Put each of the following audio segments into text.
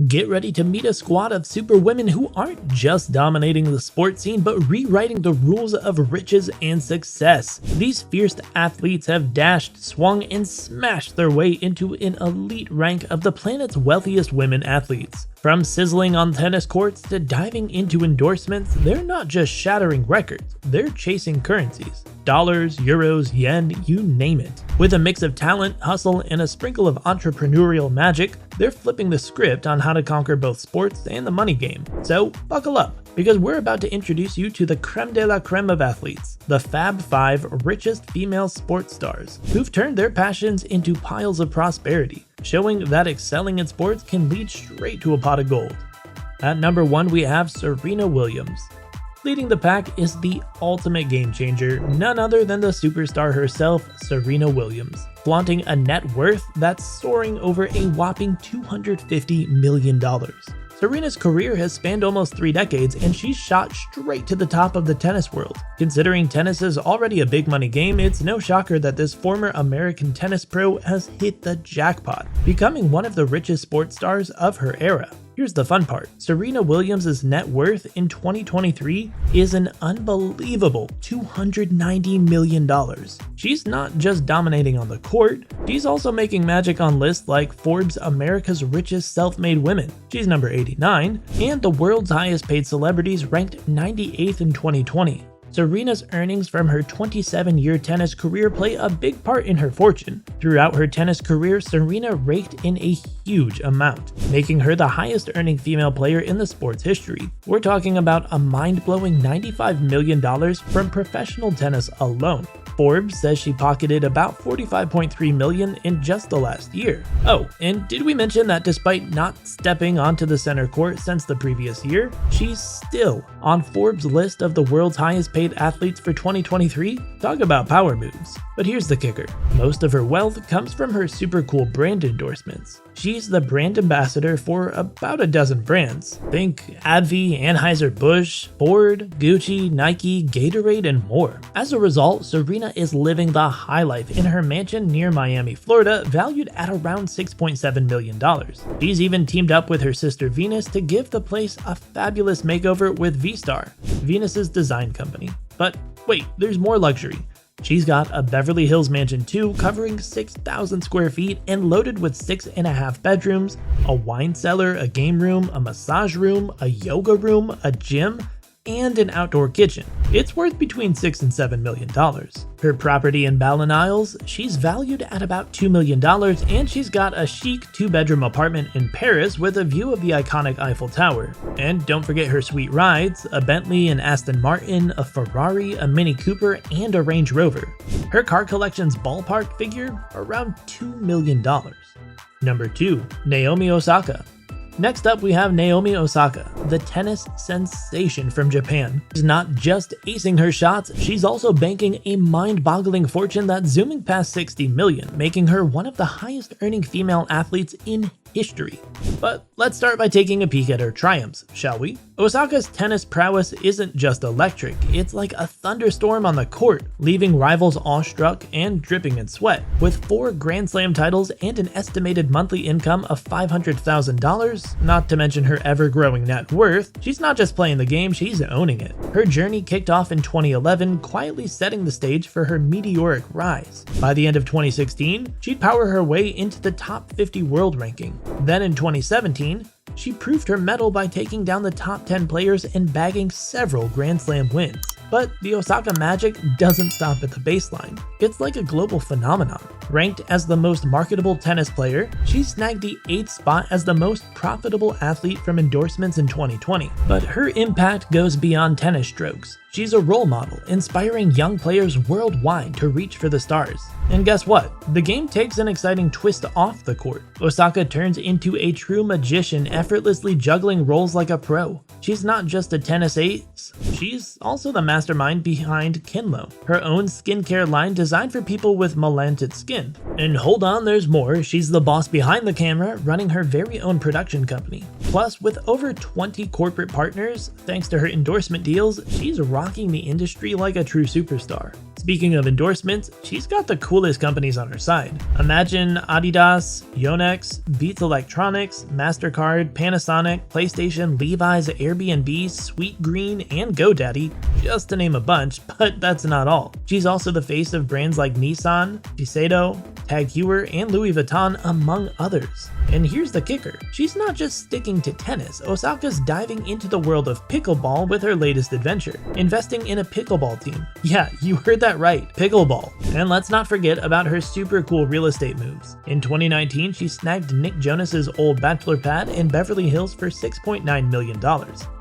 Get ready to meet a squad of superwomen who aren't just dominating the sports scene but rewriting the rules of riches and success. These fierce athletes have dashed, swung, and smashed their way into an elite rank of the planet's wealthiest women athletes. From sizzling on tennis courts to diving into endorsements, they're not just shattering records, they're chasing currencies. Dollars, euros, yen, you name it. With a mix of talent, hustle, and a sprinkle of entrepreneurial magic, they're flipping the script on how to conquer both sports and the money game. So buckle up, because we're about to introduce you to the creme de la creme of athletes, the Fab 5 richest female sports stars, who've turned their passions into piles of prosperity, showing that excelling in sports can lead straight to a pot of gold. At number 1, we have Serena Williams. Leading the pack is the ultimate game changer, none other than the superstar herself, Serena Williams, flaunting a net worth that's soaring over a whopping $250 million. Serena's career has spanned almost 3 decades, and she's shot straight to the top of the tennis world. Considering tennis is already a big money game, it's no shocker that this former American tennis pro has hit the jackpot, becoming one of the richest sports stars of her era. Here's the fun part. Serena Williams' net worth in 2023 is an unbelievable $290 million. She's not just dominating on the court, she's also making magic on lists like Forbes' America's Richest Self-Made Women. She's number 89, and the world's highest paid celebrities ranked 98th in 2020. Serena's earnings from her 27-year tennis career play a big part in her fortune. Throughout her tennis career, Serena raked in a huge amount, making her the highest earning female player in the sport's history. We're talking about a mind-blowing $95 million from professional tennis alone. Forbes says she pocketed about $45.3 million in just the last year. Oh, and did we mention that despite not stepping onto the center court since the previous year, she's still on Forbes' list of the world's highest paid athletes for 2023? Talk about power moves. But here's the kicker. Most of her wealth comes from her super cool brand endorsements. She's the brand ambassador for about a dozen brands. Think AbbVie, Anheuser-Busch, Ford, Gucci, Nike, Gatorade, and more. As a result, Serena is living the high life in her mansion near Miami, Florida, valued at around $6.7 million. She's even teamed up with her sister Venus to give the place a fabulous makeover with V-Star, Venus's design company. But wait, there's more luxury. She's got a Beverly Hills mansion too, covering 6,000 square feet and loaded with 6.5 bedrooms, a wine cellar, a game room, a massage room, a yoga room, a gym, and an outdoor kitchen. It's worth between $6 and $7 million. Her property in Ballin Isles, she's valued at about $2 million, and she's got a chic 2-bedroom apartment in Paris with a view of the iconic Eiffel Tower. And don't forget her sweet rides, a Bentley, an Aston Martin, a Ferrari, a Mini Cooper, and a Range Rover. Her car collection's ballpark figure around $2 million. Number 2, Naomi Osaka. Next up, we have Naomi Osaka, the tennis sensation from Japan. She's not just acing her shots, she's also banking a mind-boggling fortune that's zooming past 60 million, making her one of the highest earning female athletes in history. But let's start by taking a peek at her triumphs, shall we? Osaka's tennis prowess isn't just electric, it's like a thunderstorm on the court, leaving rivals awestruck and dripping in sweat. With 4 Grand Slam titles and an estimated monthly income of $500,000, not to mention her ever-growing net worth, she's not just playing the game, she's owning it. Her journey kicked off in 2011, quietly setting the stage for her meteoric rise. By the end of 2016, she'd power her way into the top 50 world ranking. Then in 2017, she proved her mettle by taking down the top 10 players and bagging several Grand Slam wins. But the Osaka magic doesn't stop at the baseline. It's like a global phenomenon. Ranked as the most marketable tennis player, she snagged the 8th spot as the most profitable athlete from endorsements in 2020. But her impact goes beyond tennis strokes. She's a role model, inspiring young players worldwide to reach for the stars. And guess what? The game takes an exciting twist off the court. Osaka turns into a true magician, effortlessly juggling roles like a pro. She's not just a tennis ace, She's also the mastermind behind Kinlo, her own skincare line designed for people with melanted skin. And hold on, there's more. She's the boss behind the camera, running her very own production company. Plus, with over 20 corporate partners, thanks to her endorsement deals, she's rocking the industry like a true superstar. Speaking of endorsements, she's got the coolest companies on her side. Imagine Adidas, Yonex, Beats Electronics, MasterCard, Panasonic, PlayStation, Levi's, Airbnb, Sweet Green, and GoDaddy, just to name a bunch, but that's not all. She's also the face of brands like Nissan, Shiseido, Tag Heuer, and Louis Vuitton, among others. And here's the kicker, she's not just sticking to tennis. Osaka's diving into the world of pickleball with her latest adventure, investing in a pickleball team. Yeah, you heard that right, pickleball. And let's not forget about her super cool real estate moves. In 2019, she snagged Nick Jonas's old bachelor pad in Beverly Hills for $6.9 million.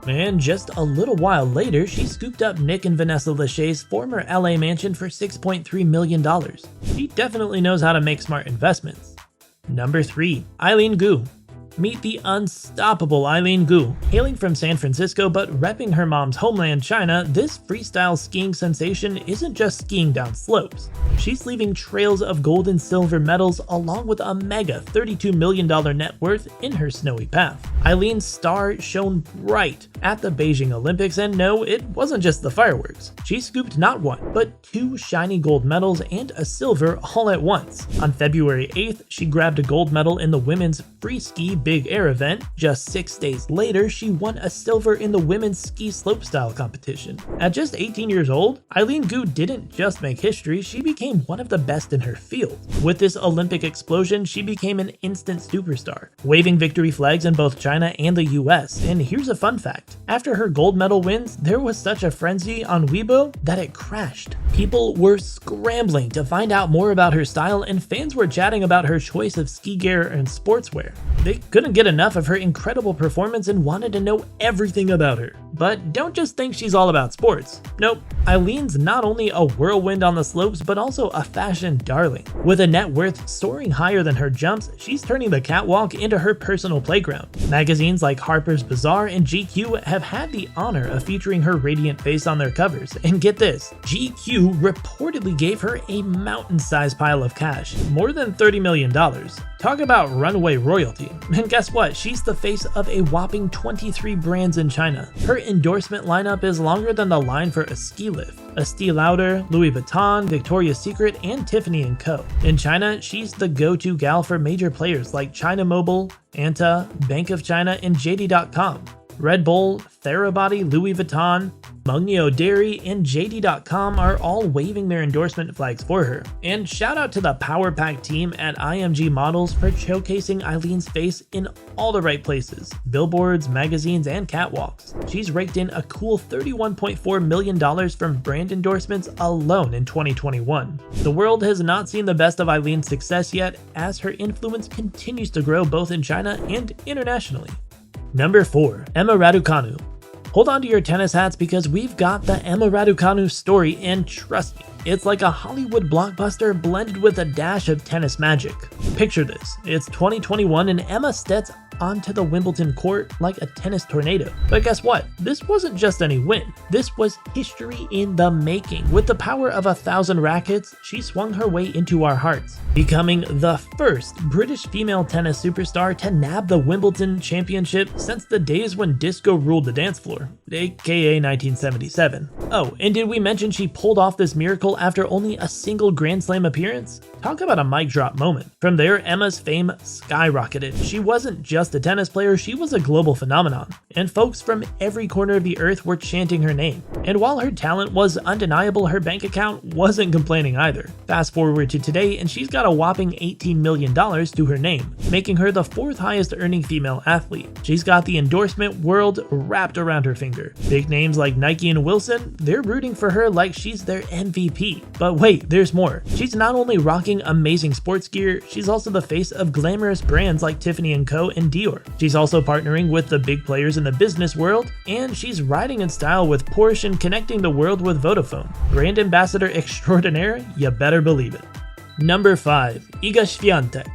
And just a little while later, she scooped up Nick and Vanessa Lachey's former LA mansion for $6.3 million. She definitely knows how to make smart investments. Number 3. Eileen Gu. Meet the unstoppable Eileen Gu. Hailing from San Francisco but repping her mom's homeland China, this freestyle skiing sensation isn't just skiing down slopes. She's leaving trails of gold and silver medals along with a mega $32 million net worth in her snowy path. Eileen's star shone bright at the Beijing Olympics, and no, it wasn't just the fireworks. She scooped not one, but 2 shiny gold medals and a silver all at once. On February 8th, she grabbed a gold medal in the women's free ski big air event. Just 6 days later, she won a silver in the women's ski slopestyle competition. At just 18 years old, Eileen Gu didn't just make history, she became one of the best in her field. With this Olympic explosion, she became an instant superstar, waving victory flags in both China and the US. And here's a fun fact. After her gold medal wins, there was such a frenzy on Weibo that it crashed. People were scrambling to find out more about her style, and fans were chatting about her choice of ski gear and sportswear. They couldn't get enough of her incredible performance and wanted to know everything about her. But don't just think she's all about sports. Nope, Eileen's not only a whirlwind on the slopes, but also a fashion darling. With a net worth soaring higher than her jumps, she's turning the catwalk into her personal playground. Magazines like Harper's Bazaar and GQ have had the honor of featuring her radiant face on their covers. And get this, GQ reportedly gave her a mountain-sized pile of cash, more than $30 million. Talk about runaway royalty. And guess what? She's the face of a whopping 23 brands in China. Her endorsement lineup is longer than the line for a ski lift. Estée Lauder, Louis Vuitton, Victoria's Secret, and Tiffany & Co. In China, she's the go-to gal for major players like China Mobile, Anta, Bank of China, and JD.com. Red Bull, Therabody, Louis Vuitton, Mengniu Dairy, and JD.com are all waving their endorsement flags for her. And shout out to the Power Pack team at IMG Models for showcasing Eileen's face in all the right places: billboards, magazines, and catwalks. She's raked in a cool $31.4 million from brand endorsements alone in 2021. The world has not seen the best of Eileen's success yet, as her influence continues to grow both in China and internationally. Number 4. Emma Raducanu. Hold on to your tennis hats because we've got the Emma Raducanu story, and trust me, it's like a Hollywood blockbuster blended with a dash of tennis magic. Picture this, it's 2021 and Emma steps onto the Wimbledon court like a tennis tornado. But guess what? This wasn't just any win. This was history in the making. With the power of 1,000 rackets, she swung her way into our hearts, becoming the first British female tennis superstar to nab the Wimbledon championship since the days when disco ruled the dance floor, aka 1977. Oh, and did we mention she pulled off this miracle after only a single Grand Slam appearance? Talk about a mic drop moment. From there, Emma's fame skyrocketed. She wasn't just a tennis player, she was a global phenomenon, and folks from every corner of the earth were chanting her name. And while her talent was undeniable, her bank account wasn't complaining either. Fast forward to today, and she's got a whopping $18 million to her name, making her the 4th highest earning female athlete. She's got the endorsement world wrapped around her finger. Big names like Nike and Wilson, they're rooting for her like she's their MVP. But wait, there's more. She's not only rocking amazing sports gear, she's also the face of glamorous brands like Tiffany & Co. and Dior. She's also partnering with the big players in the business world, and she's riding in style with Porsche and connecting the world with Vodafone. Brand ambassador extraordinaire, you better believe it. Number 5. Iga Świątek.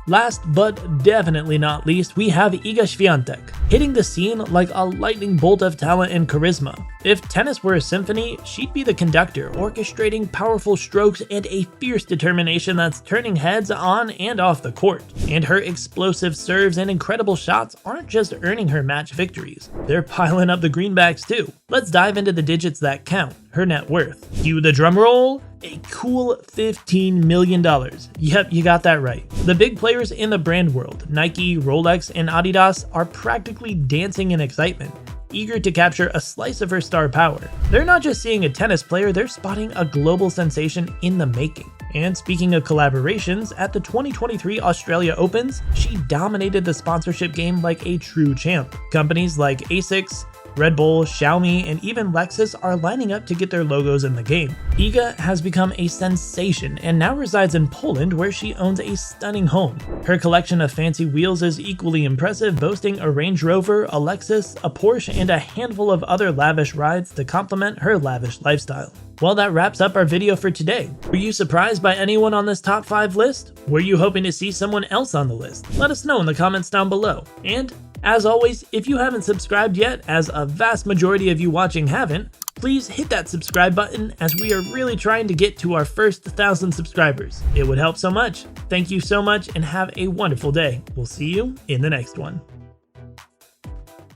Last but definitely not least, we have Iga Świątek, hitting the scene like a lightning bolt of talent and charisma. If tennis were a symphony, she'd be the conductor, orchestrating powerful strokes and a fierce determination that's turning heads on and off the court. And her explosive serves and incredible shots aren't just earning her match victories, they're piling up the greenbacks too. Let's dive into the digits that count, her net worth. Cue the drum roll. A cool $15 million. Yep, you got that right. The big players in the brand world, Nike, Rolex, and Adidas, are practically dancing in excitement, eager to capture a slice of her star power. They're not just seeing a tennis player, they're spotting a global sensation in the making. And speaking of collaborations, at the 2023 Australia Opens, she dominated the sponsorship game like a true champ. Companies like ASICS, Red Bull, Xiaomi, and even Lexus are lining up to get their logos in the game. Iga has become a sensation and now resides in Poland, where she owns a stunning home. Her collection of fancy wheels is equally impressive, boasting a Range Rover, a Lexus, a Porsche, and a handful of other lavish rides to complement her lavish lifestyle. Well, that wraps up our video for today. Were you surprised by anyone on this top 5 list? Were you hoping to see someone else on the list? Let us know in the comments down below. And as always, if you haven't subscribed yet, as a vast majority of you watching haven't, please hit that subscribe button, as we are really trying to get to our first 1,000 subscribers. It would help so much. Thank you so much and have a wonderful day. We'll see you in the next one.